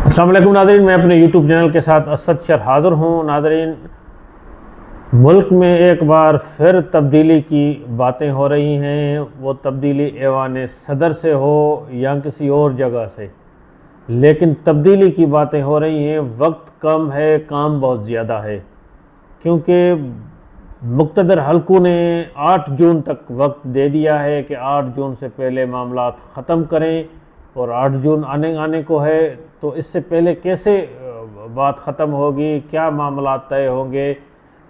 अस्सलाम वालेकुम नाज़रीन, मैं अपने यूट्यूब चैनल के साथ असद शर हाज़िर हूँ। नाज़रीन, मुल्क में एक बार फिर तब्दीली की बातें हो रही हैं। वो तब्दीली ऐवान सदर से हो या किसी और जगह से, लेकिन तब्दीली की बातें हो रही हैं। वक्त कम है, काम बहुत ज़्यादा है, क्योंकि मुक़्तदर हलकों ने 8 जून तक वक्त दे दिया है कि 8 जून से पहले मामलात ख़त्म करें, और 8 जून आने आने को है, तो इससे पहले कैसे बात ख़त्म होगी, क्या मामलात तय होंगे,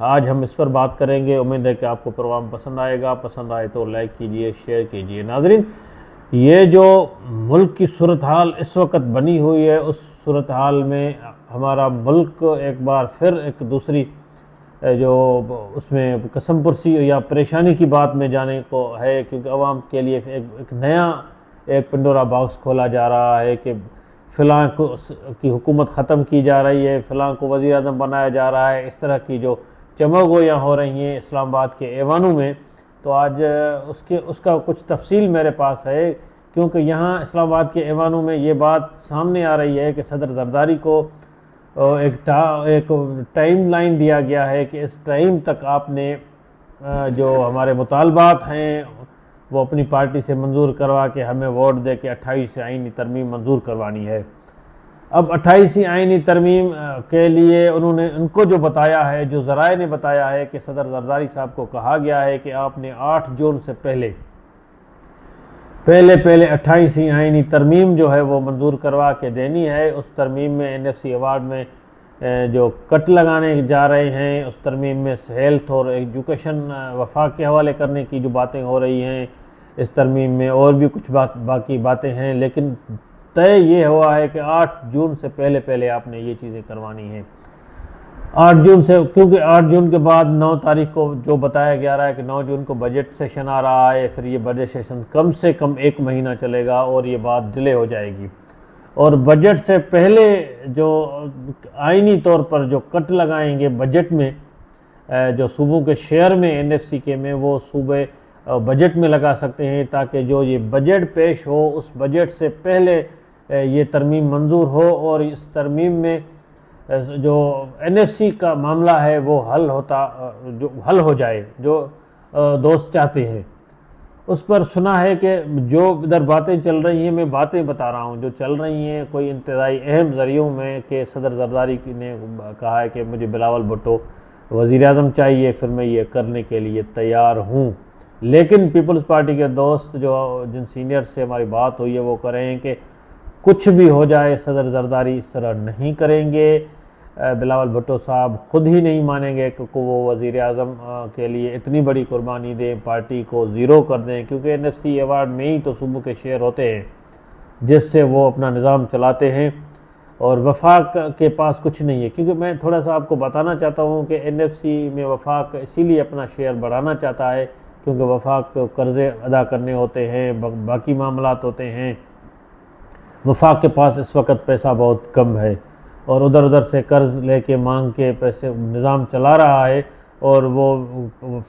आज हम इस पर बात करेंगे। उम्मीद है कि आपको प्रोग्राम पसंद आएगा। पसंद आए तो लाइक कीजिए, शेयर कीजिए। नाज़रीन, ये जो मुल्क की सूरत हाल इस वक्त बनी हुई है, उस सूरत हाल में हमारा मुल्क एक बार फिर एक दूसरी जो उसमें कसम पुरसी या परेशानी की बात में जाने को है, क्योंकि आवाम के लिए एक नया एक पंडोरा बॉक्स खोला जा रहा है कि फ़लाँ की हुकूमत ख़त्म की जा रही है, फ़लाँ को वज़ीर आज़म बनाया जा रहा है। इस तरह की जो चमोगोयाँ हो रही हैं इस्लामाबाद के ऐवानों में, तो आज उसका कुछ तफसील मेरे पास है, क्योंकि यहाँ इस्लामाबाद के ऐवानों में ये बात सामने आ रही है कि सदर ज़रदारी को एक टाइम लाइन दिया गया है कि इस टाइम तक आपने जो हमारे मुतालबात हैं वो अपनी पार्टी से मंजूर करवा के हमें वोट दे के 28 आईनी तरमीम मंजूर करवानी है। अब 28 आईनी तरमीम के लिए उनको जो बताया है, जो ज़राए ने बताया है कि सदर ज़रदारी साहब को कहा गया है कि आपने 8 जून से पहले 28 आईनी तरमीम जो है वो मंजूर करवा के देनी है। उस तरमीम में NFC अवार्ड में जो कट लगाने जा रहे हैं, उस तरमीम में हेल्थ और एजुकेशन वफाक के हवाले करने की जो बातें हो रही हैं, इस तरमीम में और भी कुछ बाकी बातें हैं, लेकिन तय ये हुआ है कि 8 जून से पहले आपने ये चीज़ें करवानी हैं। 8 जून से, क्योंकि 8 जून के बाद 9 तारीख को जो बताया जा रहा है कि 9 जून को बजट सेशन आ रहा है, फिर ये बजट सेशन कम से कम 1 महीना चलेगा और ये बात डिले हो जाएगी। और बजट से पहले जो आइनी तौर पर जो कट लगाएंगे बजट में, जो सूबों के शेयर में NFC के में, वो सूबे बजट में लगा सकते हैं, ताकि जो ये बजट पेश हो उस बजट से पहले ये तरमीम मंजूर हो और इस तरमीम में जो NFC का मामला है वो जो हल हो जाए, जो दोस्त चाहते हैं। उस पर सुना है कि जो इधर बातें चल रही हैं, मैं बातें बता रहा हूँ जो चल रही हैं कोई इंतज़ाई अहम ज़रियों में, कि सदर ज़रदारी ने कहा है कि मुझे बिलावल भुट्टो वज़ीर आज़म चाहिए, फिर मैं ये करने के लिए तैयार हूँ। लेकिन पीपल्स पार्टी के दोस्त जो जिन सीनियर से हमारी बात हुई है वो कह रहे हैं कि कुछ भी हो जाए सदर ज़रदारी इस तरह नहीं करेंगे। बिलावल भुट्टो साहब ख़ुद ही नहीं मानेंगे कि वो वज़ीर आज़म के लिए इतनी बड़ी कुर्बानी दें, पार्टी को ज़ीरो कर दें, क्योंकि NFC अवार्ड में ही तो सूबों के शेयर होते हैं जिससे वो अपना निज़ाम चलाते हैं, और वफाक के पास कुछ नहीं है। क्योंकि मैं थोड़ा सा आपको बताना चाहता हूँ कि NFC में वफाक इसीलिए अपना शेयर बढ़ाना चाहता है, क्योंकि वफाक को कर्ज़े अदा करने होते हैं, बाकी मामलात होते हैं। वफाक के पास इस वक्त पैसा बहुत कम है और उधर उधर से कर्ज़ लेके मांग के पैसे निज़ाम चला रहा है, और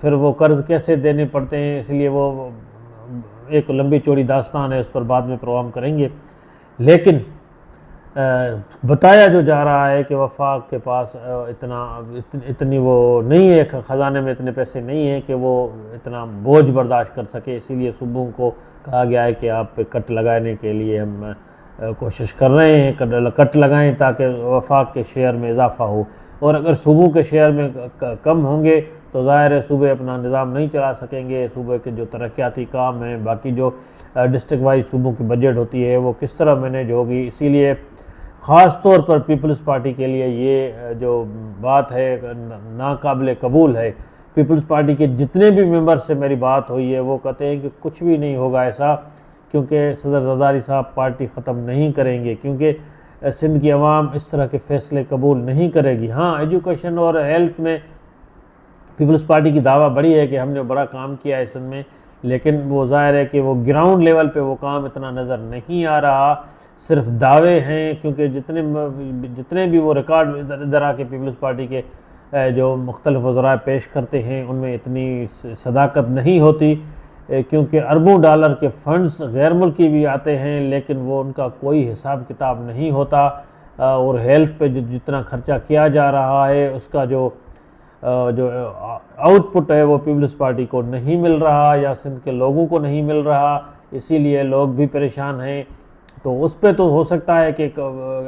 फिर वो कर्ज़ कैसे देने पड़ते हैं, इसलिए वो एक लंबी चौड़ी दास्तान है, उस पर बाद में प्रोग्राम करेंगे। लेकिन बताया जो जा रहा है कि वफाक के पास इतनी वो नहीं है, ख़जाने में इतने पैसे नहीं हैं कि वो इतना बोझ बर्दाश्त कर सके, इसीलिए सूबों को कहा गया है कि आप पे कट लगाने के लिए हम कोशिश कर रहे हैं, कट लगाएं ताकि वफाक के शेयर में इजाफ़ा हो। और अगर सूबों के शेयर में कम होंगे तो ज़ाहिर है सूबे अपना निज़ाम नहीं चला सकेंगे। सूबे के जो तरक्याती काम हैं, बाकी जो डिस्ट्रिक्ट वाइज सूबों की बजट होती है वो किस तरह मैनेज होगी, इसीलिए ख़ास तौर पर पीपल्स पार्टी के लिए ये जो बात है नाकाबिल कबूल है। पीपल्स पार्टी के जितने भी मेंबर से मेरी बात हुई है वो कहते हैं कि कुछ भी नहीं होगा ऐसा, क्योंकि सदर ज़रदारी साहब पार्टी ख़त्म नहीं करेंगे, क्योंकि सिंध की आवाम इस तरह के फ़ैसले कबूल नहीं करेगी। हाँ, एजुकेशन और हेल्थ में पीपल्स पार्टी की दावा बड़ी है कि हमने बड़ा काम किया है सिंध में, लेकिन वो ज़ाहिर है कि वो ग्राउंड लेवल पे वो काम इतना नज़र नहीं आ रहा, सिर्फ दावे हैं। क्योंकि जितने भी वो रिकॉर्ड इधर आके पीपल्स पार्टी के जो मुख्तलिफ वज़रा पेश करते हैं उनमें इतनी सदाकत नहीं होती, क्योंकि अरबों डॉलर के फ़ंड्स गैर मुल्की भी आते हैं, लेकिन वो उनका कोई हिसाब किताब नहीं होता। और हेल्थ पे जितना खर्चा किया जा रहा है उसका जो आउटपुट है वो पीपल्स पार्टी को नहीं मिल रहा या सिंध के लोगों को नहीं मिल रहा, इसीलिए लोग भी परेशान हैं। तो उस पे तो हो सकता है कि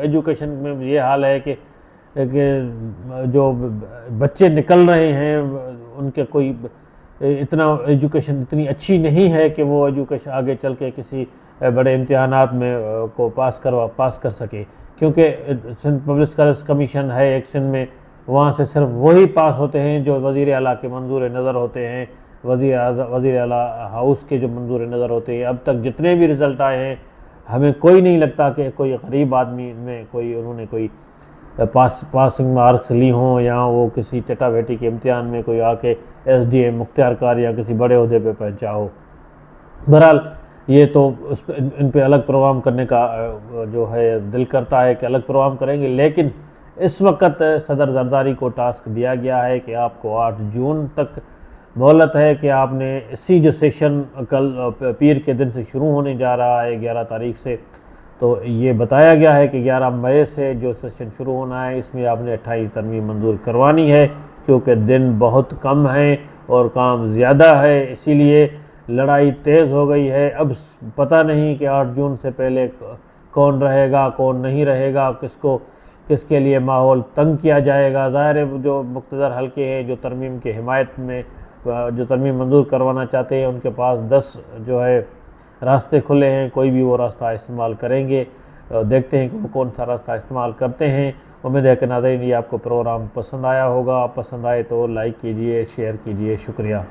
एजुकेशन में ये हाल है कि जो बच्चे निकल रहे हैं उनके कोई इतना एजुकेशन इतनी अच्छी नहीं है कि वो एजुकेशन आगे चल के किसी बड़े इम्तिहानात में को पास कर सके, क्योंकि सिंध पब्लिक स्कॉलर्स कमीशन है एक सिंध में, वहाँ से सिर्फ वही पास होते हैं जो वज़ीर आला के मंजूर नज़र होते हैं, वज़ीर आला हाउस के जो मंजूर नज़र होते हैं। अब तक जितने भी रिज़ल्ट आए हैं हमें कोई नहीं लगता कि कोई गरीब आदमी में कोई उन्होंने कोई पासिंग मार्क्स ली हों या वो किसी चटा बेटी के इम्तिहान में कोई आके SDM मुख्तियार या किसी बड़े अहदे पे पहुंचा हो। बहरहाल ये तो इन पे अलग प्रोग्राम करने का जो है दिल करता है कि अलग प्रोग्राम करेंगे, लेकिन इस वक्त सदर जरदारी को टास्क दिया गया है कि आपको 8 जून तक मोहलत है कि आपने इसी जो सेशन कल पीर के दिन से शुरू होने जा रहा है 11 तारीख से, तो ये बताया गया है कि 11 मई से जो सेशन शुरू होना है इसमें आपने 28 तरमीम मंजूर करवानी है, क्योंकि दिन बहुत कम है और काम ज़्यादा है, इसीलिए लड़ाई तेज़ हो गई है। अब पता नहीं कि 8 जून से पहले कौन रहेगा कौन नहीं रहेगा, किसके लिए माहौल तंग किया जाएगा। ज़ाहिर है जो मुक़्तदर हल्के हैं जो तरमीम के हिमायत में जो तरमीम मंजूर करवाना चाहते हैं उनके पास 10 जो है रास्ते खुले हैं, कोई भी वो रास्ता इस्तेमाल करेंगे। देखते हैं कि वो कौन सा रास्ता इस्तेमाल करते हैं। उम्मीद है कि नाज़रीन ये आपको प्रोग्राम पसंद आया होगा, पसंद आए तो लाइक कीजिए, शेयर कीजिए। शुक्रिया।